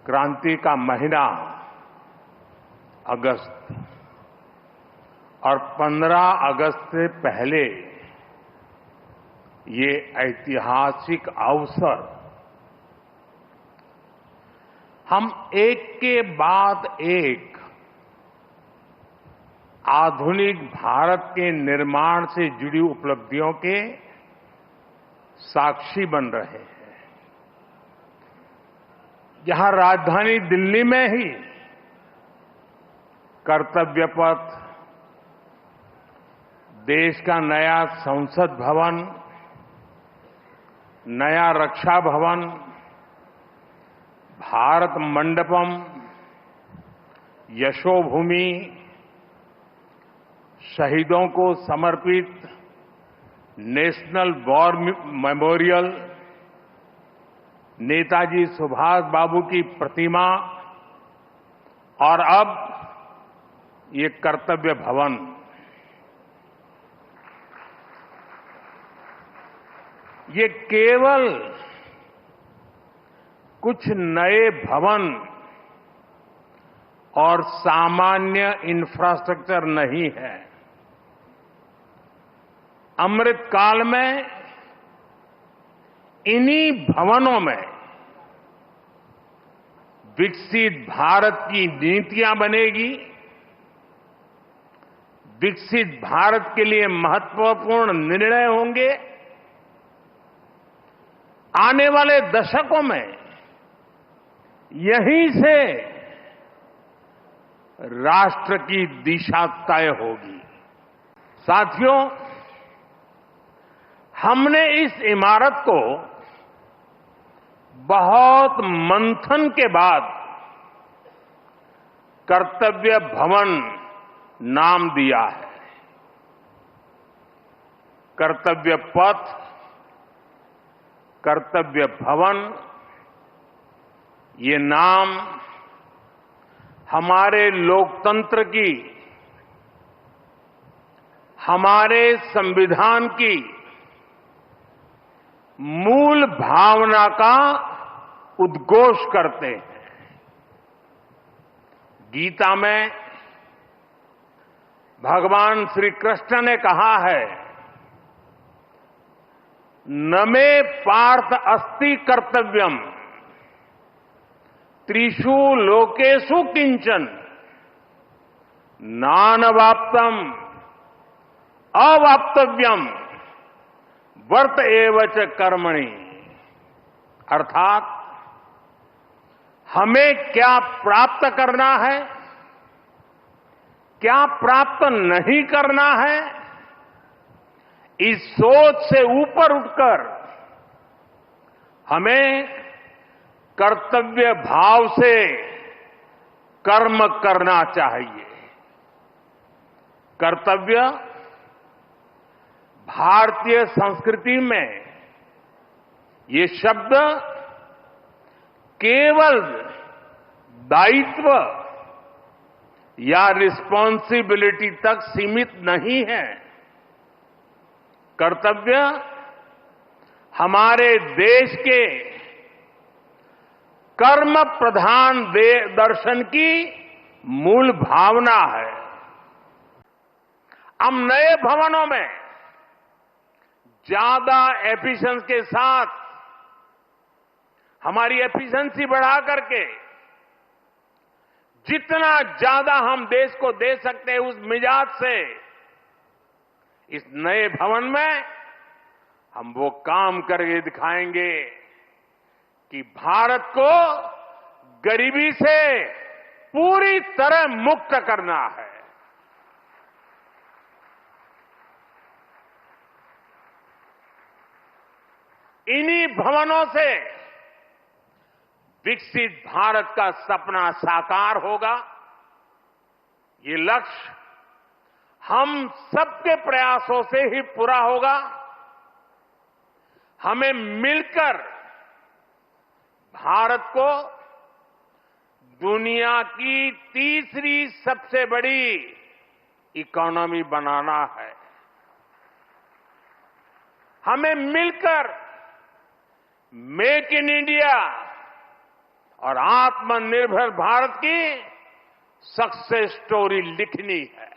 क्रांति का महीना अगस्त और 15 अगस्त से पहले ये ऐतिहासिक अवसर हम एक के बाद एक आधुनिक भारत के निर्माण से जुड़ी उपलब्धियों के साक्षी बन रहे हैं। यहां राजधानी दिल्ली में ही कर्तव्य पथ, देश का नया संसद भवन, नया रक्षा भवन, भारत मंडपम, यशोभूमि, शहीदों को समर्पित national war memorial, Netaji Subhash Babu की प्रतिमा और अब ये कर्तव्य भवन, ये केवल कुछ नए भवन और सामान्य इंफ्रास्ट्रक्चर नहीं है। अमृत काल में इन्हीं भवनों में विकसित भारत की नीतियां बनेगी, विकसित भारत के लिए महत्वपूर्ण निर्णय होंगे। आने वाले दशकों में यहीं से राष्ट्र की दिशा तय होगी। साथियों, हमने इस इमारत को बहुत मंथन के बाद कर्तव्य भवन नाम दिया है। कर्तव्य पथ, कर्तव्य भवन, ये नाम हमारे लोकतंत्र की, हमारे संविधान की मूल भावना का उद्घोष करते हैं। गीता में भगवान श्री कृष्ण ने कहा है, न मे पार्थ अस्ति कर्तव्यम त्रिषु लोकेषु किंचन नानवाप्तम अवाप्तव्यम वर्त एवच कर्मणि। अर्थात हमें क्या प्राप्त करना है, क्या प्राप्त नहीं करना है, इस सोच से ऊपर उठकर हमें कर्तव्य भाव से कर्म करना चाहिए। कर्तव्य भारतीय संस्कृति में ये शब्द केवल दायित्व या रिस्पॉन्सिबिलिटी तक सीमित नहीं है। कर्तव्य हमारे देश के कर्म प्रधान दर्शन की मूल भावना है। हम नए भवनों में ज्यादा एफिशिएंसी के साथ हमारी एफिशिएंसी बढ़ा करके जितना ज्यादा हम देश को दे सकते हैं, उस मिजाज से इस नए भवन में हम वो काम करके दिखाएंगे कि भारत को गरीबी से पूरी तरह मुक्त करना है। इन्हीं भवनों से विकसित भारत का सपना साकार होगा। ये लक्ष्य हम सबके प्रयासों से ही पूरा होगा। हमें मिलकर भारत को दुनिया की तीसरी सबसे बड़ी इकोनॉमी बनाना है। हमें मिलकर मेक इन इंडिया और आत्मनिर्भर भारत की सक्सेस स्टोरी लिखनी है।